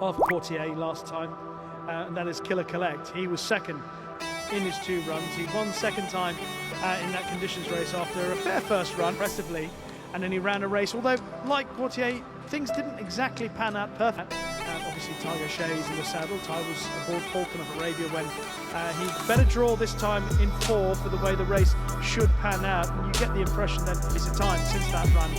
of Courtier last time, and that is Killer Collect. He was second in his 2 runs. He won second time in that conditions race after a fair first run, impressively, and then he ran a race. Although, like Courtier, things didn't exactly pan out perfect. Obviously, Tiger Shay's in the saddle. Ty was aboard Falcon of Arabia when he better draw this time in 4 for the way the race should pan out. And you get the impression that it's a time since that run,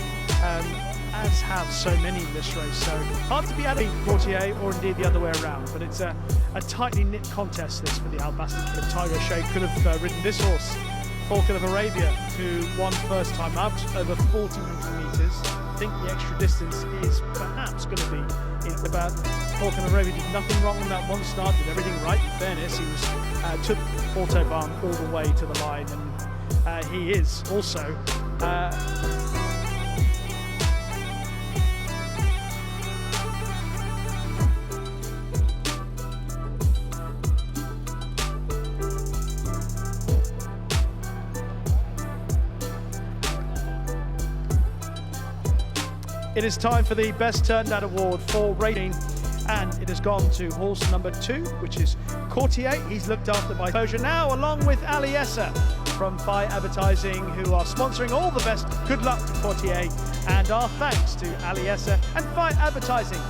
as have so many in this race. So hard to be out of Courtier or indeed the other way around. But it's a tightly knit contest, this, for the Al-Basta Kid. Tiger Shay could have ridden this horse, Falcon of Arabia, who won first time out over 1,400 metres. I think the extra distance is perhaps going to be about. Falcon of Arabia did nothing wrong on that one start, did everything right. In fairness, he was took Autobahn all the way to the line, and he is also It is time for the Best Turned Out Award for rating, and it has gone to horse number 2, which is Courtier. He's looked after by Persia now, along with Aliessa from Fi Advertising, who are sponsoring all the best. Good luck to Courtier, and our thanks to Aliessa and Fi Advertising.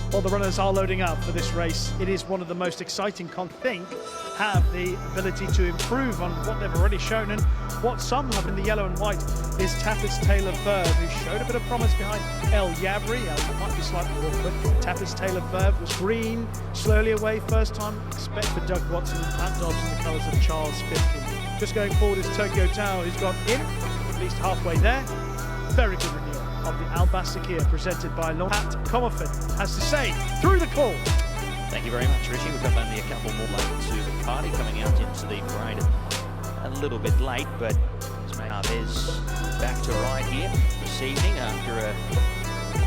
While the runners are loading up for this race, it is one of the most exciting have the ability to improve on what they've already shown, and what some have in the yellow and white is Tapper's Tail of Verve, who showed a bit of promise behind El Yabri. Might be slightly awkward. Tapper's Tail of Verve was green, slowly away first time. Expect for Doug Watson and Pat Dobbs in the colours of Charles Fitkin. Just going forward is Tokyo Tower, who's gone in, at least halfway there. Very good renewal of the Al-Basta Kia, presented by Pat Comerford, has to say through the call. Thank you very much, Richie. We've got only a couple more late to the party, coming out into the parade a little bit late, but there's back to ride here this evening after a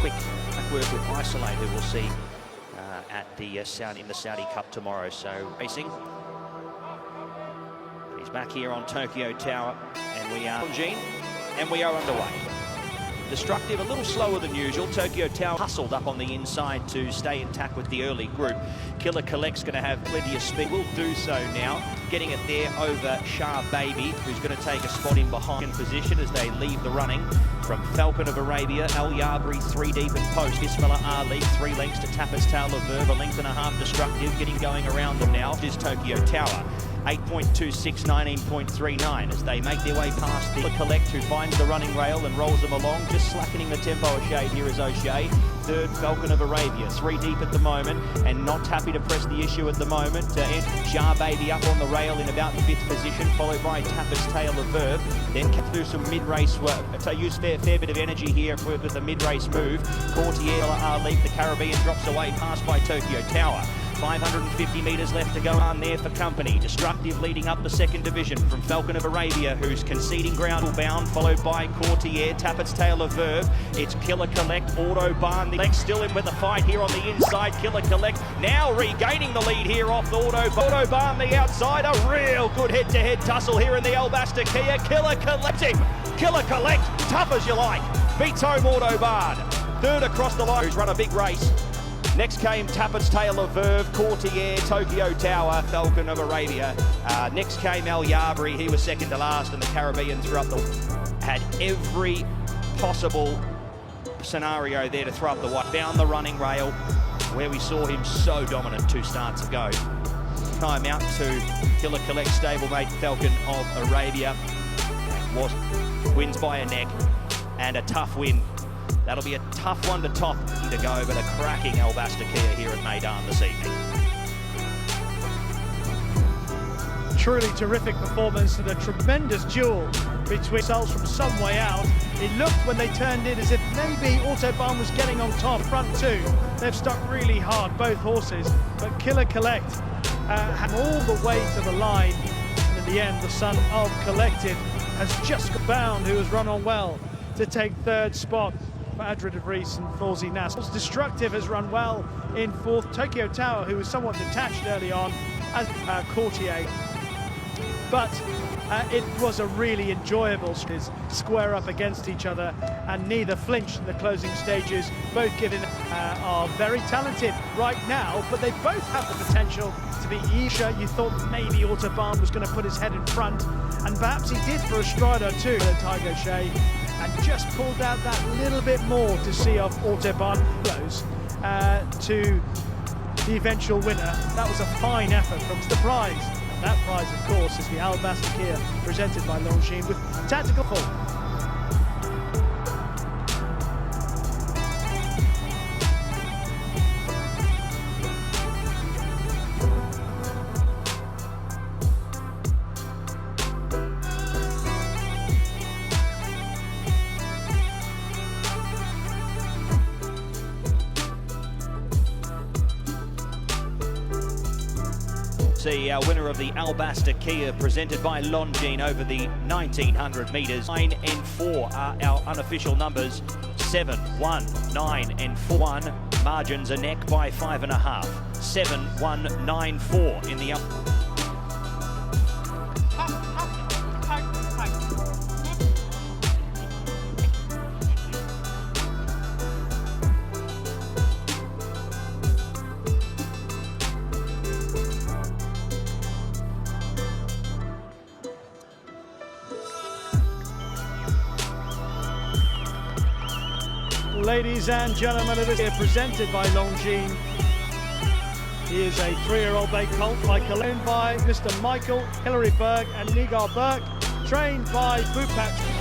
quick work with Isolate, who we'll see at the in the Saudi Cup tomorrow. So racing. He's back here on Tokyo Tower, and we are underway. Destructive, a little slower than usual. Tokyo Tower hustled up on the inside to stay intact with the early group. Killer Collect's going to have plenty of speed. Will do so now, getting it there over Shah Baby, who's going to take a spot in behind position as they leave the running. From Falcon of Arabia, El Yabri 3 deep in post. Bismillah Ali 3 lengths to Tapper's Tail of Verve, a length and a half Destructive, getting going around them now. Is Tokyo Tower. 8.26, 19.39 as they make their way past the Collect, who finds the running rail and rolls them along, just slackening the tempo a shade. Here is O'Shea. Third, Falcon of Arabia, 3 deep at the moment, and not happy to press the issue at the moment. Shah Baby up on the rail in about 5th position, followed by Tapper's Tail of Verve. Then through some mid-race work. So use fair bit of energy here with the mid-race move. Courtier Ali, the Caribbean, drops away, passed by Tokyo Tower. 550 metres left to go on there for company. Destructive leading up the 2nd division from Falcon of Arabia, who's conceding ground bound, followed by Courtier, Tapper's Tail of Verve. It's Killer Collect, Autobahn. The Collect still in with the fight here on the inside. Killer Collect now regaining the lead here off the Autobahn, the outside. A real good head-to-head tussle here in the Al-Basta Kia. Killer Collecting. Killer Collect, tough as you like. Beats home Autobahn. Third across the line, who's run a big race. Next came Tapper's Tail of Verve, Courtier, Tokyo Tower, Falcon of Arabia. Next came El Yabri, he was second to last, and the Caribbean threw up had every possible scenario there to throw up the white. Found the running rail, where we saw him so dominant 2 starts ago. Time out to Killer Collect stablemate Falcon of Arabia. And wins by a neck, and a tough win. That'll be a tough one to top to go, but a cracking Al-Basta Kia here at Meydan this evening. Truly terrific performance, and a tremendous duel between results from some way out. It looked when they turned in as if maybe Autobahn was getting on top. Front 2, they've stuck really hard, both horses, but Killer Collect had all the way to the line, and in the end the son of Collected has just bound, who has run on well to take 3rd spot. Adra de Vries and Fawzi Nas. Destructive has run well in 4th. Tokyo Tower, who was somewhat detached early on, as Courtier. But It was a really enjoyable square up against each other, and neither flinched in the closing stages. Both given are very talented right now, but they both have the potential to be Isha. You thought maybe Autobahn was going to put his head in front, and perhaps he did for a stride or two, Tiger Shea, and just pulled out that little bit more to see off Autobahn close to the eventual winner. That was a fine effort from the prize. That prize, of course, is the Alabaster Kia presented by Longines with tactical pull. See our winner of the Alabaster Kia presented by Longines over the 1900 metres. 9 and 4 are our unofficial numbers. 7, 1, 9 and 4. 1 margins a neck by 5.5. 7, 1, 9, 4 in the Ladies and gentlemen, it is here presented by Longines. He is a 3-year-old bay colt owned by Mr. Michael Hilary Berg and Nigar Burke, trained by Bubay.1900mmm.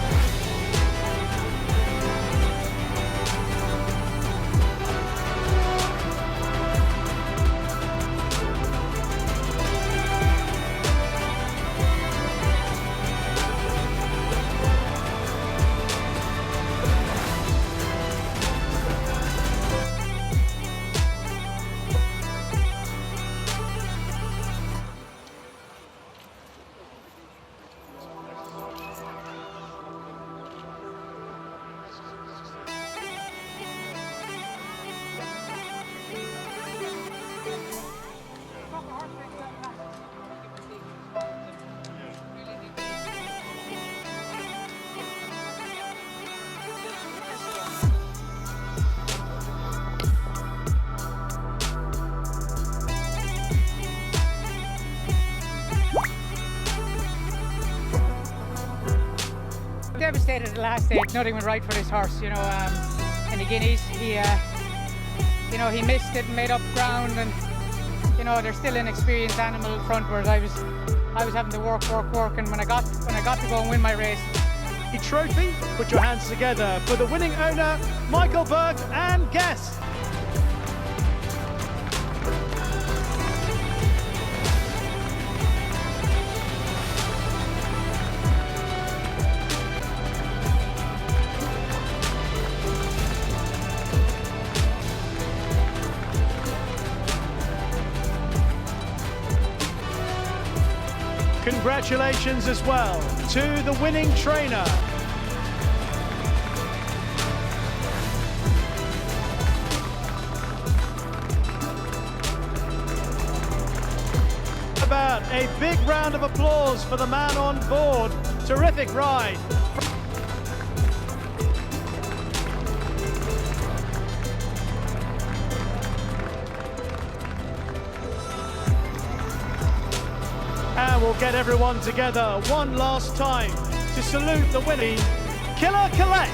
Devastated at the last stage. Nothing went right for this horse, in the Guineas. He missed it and made up ground, and they're still an experienced animal in front, whereas I was having to work, and when I got to go and win my race. The trophy, put your hands together for the winning owner, Michael Burke and guest. Congratulations as well to the winning trainer. About a big round of applause for the man on board. Terrific ride. And we'll get everyone together one last time to salute the winning Killer Collect.